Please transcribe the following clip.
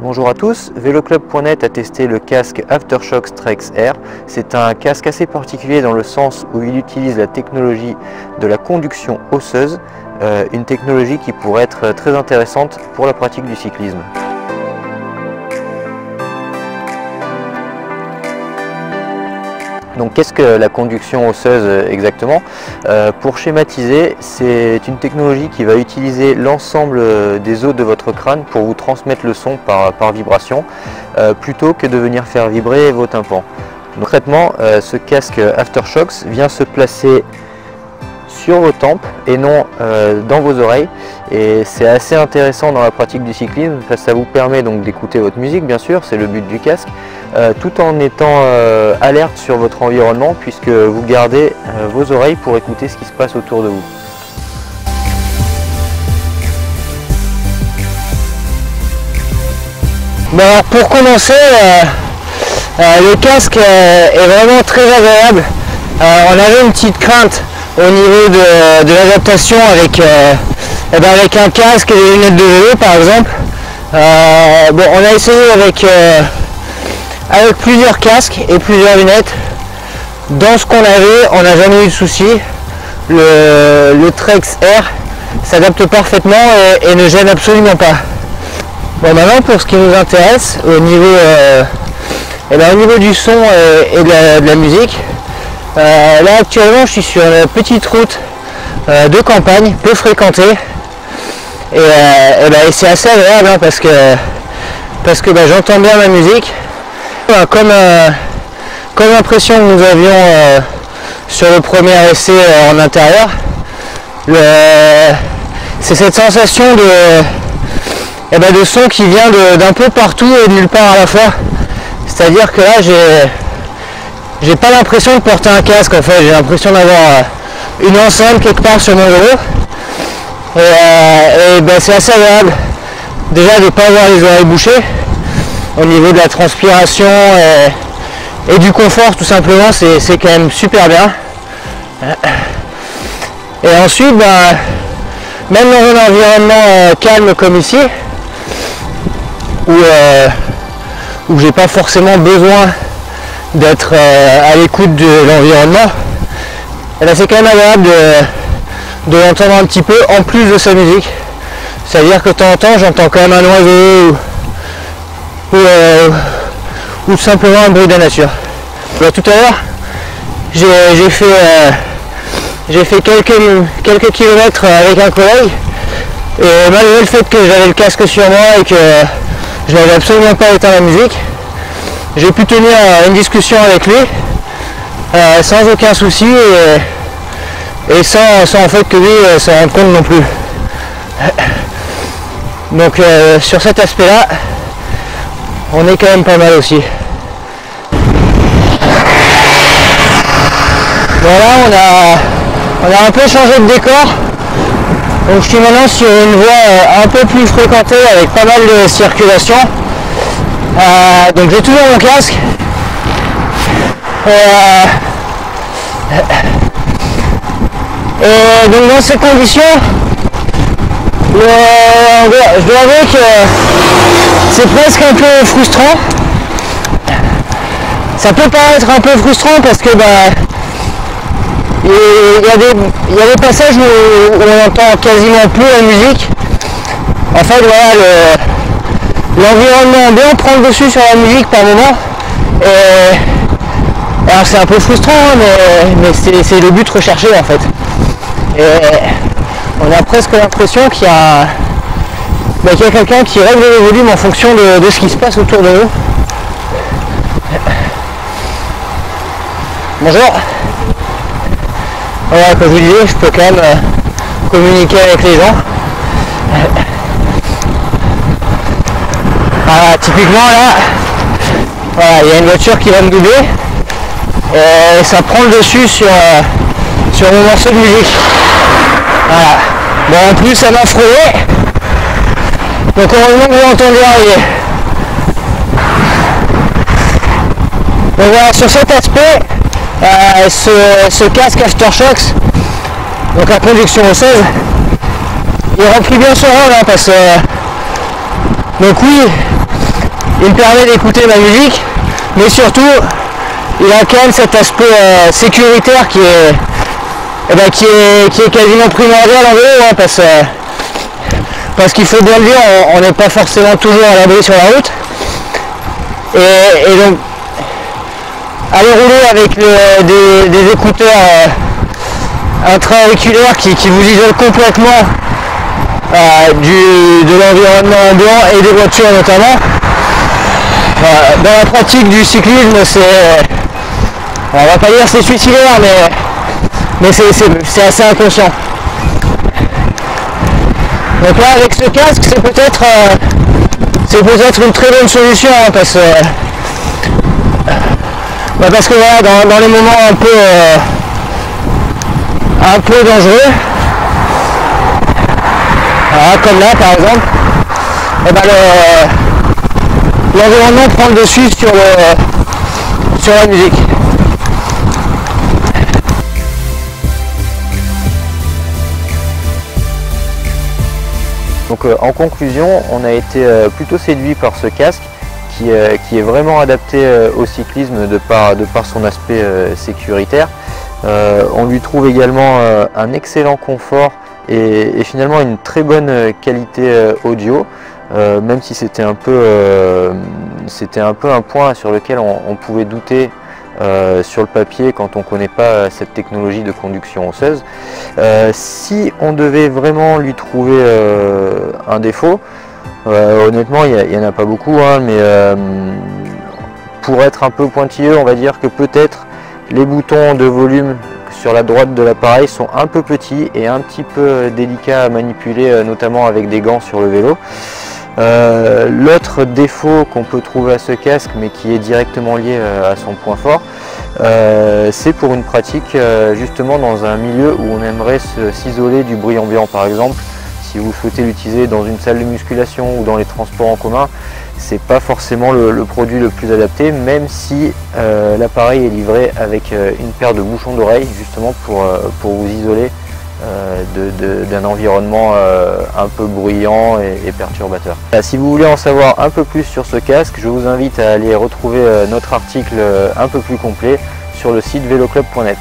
Bonjour à tous, Véloclub.net a testé le casque Aftershock Strix Air. C'est un casque assez particulier dans le sens où il utilise la technologie de la conduction osseuse, une technologie qui pourrait être très intéressante pour la pratique du cyclisme. Donc qu'est-ce que la conduction osseuse exactement? Pour schématiser, c'est une technologie qui va utiliser l'ensemble des os de votre crâne pour vous transmettre le son par vibration, plutôt que de venir faire vibrer vos tympans. Donc, concrètement, ce casque Aftershocks vient se placer sur vos tempes et non dans vos oreilles, et c'est assez intéressant dans la pratique du cyclisme parce que ça vous permet donc d'écouter votre musique, bien sûr, c'est le but du casque, tout en étant alerte sur votre environnement puisque vous gardez vos oreilles pour écouter ce qui se passe autour de vous. Bon, alors pour commencer, le casque est vraiment très agréable. On avait une petite crainte au niveau de l'adaptation avec un casque et des lunettes de vélo par exemple. Bon, on a essayé avec plusieurs casques et plusieurs lunettes. Dans ce qu'on avait, on n'a jamais eu de souci. Le Strix Air s'adapte parfaitement et ne gêne absolument pas. Bon, maintenant pour ce qui nous intéresse au niveau du son et de la musique. Là actuellement je suis sur une petite route de campagne peu fréquentée et c'est assez agréable hein, parce que j'entends bien la musique comme l'impression que nous avions sur le premier essai en intérieur. C'est cette sensation de son qui vient d'un peu partout et de nulle part à la fois, c'est à dire que là j'ai pas l'impression de porter un casque en fait, j'ai l'impression d'avoir une enceinte quelque part sur mon vélo et c'est assez agréable déjà de ne pas avoir les oreilles bouchées au niveau de la transpiration et du confort tout simplement, c'est quand même super bien. Et ensuite même dans un environnement calme comme ici où j'ai pas forcément besoin d'être à l'écoute de l'environnement, c'est quand même agréable de l'entendre un petit peu en plus de sa musique. C'est-à-dire que de temps en temps j'entends quand même un oiseau ou tout simplement un bruit de la nature. Tout à l'heure j'ai fait quelques kilomètres avec un collègue et malgré le fait que j'avais le casque sur moi et que je n'avais absolument pas éteint la musique, j'ai pu tenir une discussion avec lui sans aucun souci et sans en fait que lui s'en rende compte non plus. Donc sur cet aspect là on est quand même pas mal aussi. Voilà, on a un peu changé de décor, donc je suis maintenant sur une voie un peu plus fréquentée avec pas mal de circulation. Donc j'ai toujours mon casque et donc dans ces conditions je dois avouer que c'est presque un peu frustrant. Ça peut paraître un peu frustrant parce que il y a des passages où on entend quasiment plus la musique. En fait voilà, l'environnement ambiant prend le dessus sur la musique par moment. Alors c'est un peu frustrant hein, mais c'est le but recherché en fait. Et on a presque l'impression qu'il y a quelqu'un qui règle le volume en fonction de ce qui se passe autour de nous. Bonjour. Voilà, comme je vous disais, je peux quand même communiquer avec les gens. Voilà, typiquement là, voilà, il y a une voiture qui va me doubler et ça prend le dessus sur mon morceau de musique. Voilà. Bon, en plus ça m'a frôlé, donc heureusement que vous l'entendez arriver. Donc voilà, sur cet aspect, ce casque Aftershocks, donc la conduction osseuse, il remplit bien son rôle hein, parce que donc oui, il me permet d'écouter ma musique, mais surtout il a quand même cet aspect sécuritaire qui est quasiment primordial en vélo, hein, parce qu'il faut bien le dire, on n'est pas forcément toujours à l'abri sur la route. Et donc aller rouler avec des écouteurs intra-auriculaires qui vous isolent complètement de l'environnement ambiant et des voitures notamment, dans la pratique du cyclisme, on va pas dire c'est suicidaire, mais c'est assez inconscient. Donc là, avec ce casque, c'est peut-être une très bonne solution, hein, parce que voilà, dans les moments un peu dangereux, voilà, comme là par exemple, l'environnement prend le dessus sur la musique. Donc en conclusion, on a été plutôt séduit par ce casque qui est vraiment adapté au cyclisme de par son aspect sécuritaire. On lui trouve également un excellent confort et finalement une très bonne qualité audio, même si c'était un peu un point sur lequel on pouvait douter sur le papier quand on ne connaît pas cette technologie de conduction osseuse. Si on devait vraiment lui trouver un défaut, honnêtement il n'y en a pas beaucoup, hein, mais pour être un peu pointilleux, on va dire que peut-être les boutons de volume sur la droite de l'appareil sont un peu petits et un petit peu délicats à manipuler, notamment avec des gants sur le vélo. L'autre défaut qu'on peut trouver à ce casque, mais qui est directement lié à son point fort, c'est pour une pratique justement dans un milieu où on aimerait s'isoler du bruit ambiant. Par exemple, si vous souhaitez l'utiliser dans une salle de musculation ou dans les transports en commun, c'est pas forcément le produit le plus adapté, même si l'appareil est livré avec une paire de bouchons d'oreille justement pour vous isoler d'un environnement un peu bruyant et perturbateur. Si vous voulez en savoir un peu plus sur ce casque, je vous invite à aller retrouver notre article un peu plus complet sur le site veloclub.net.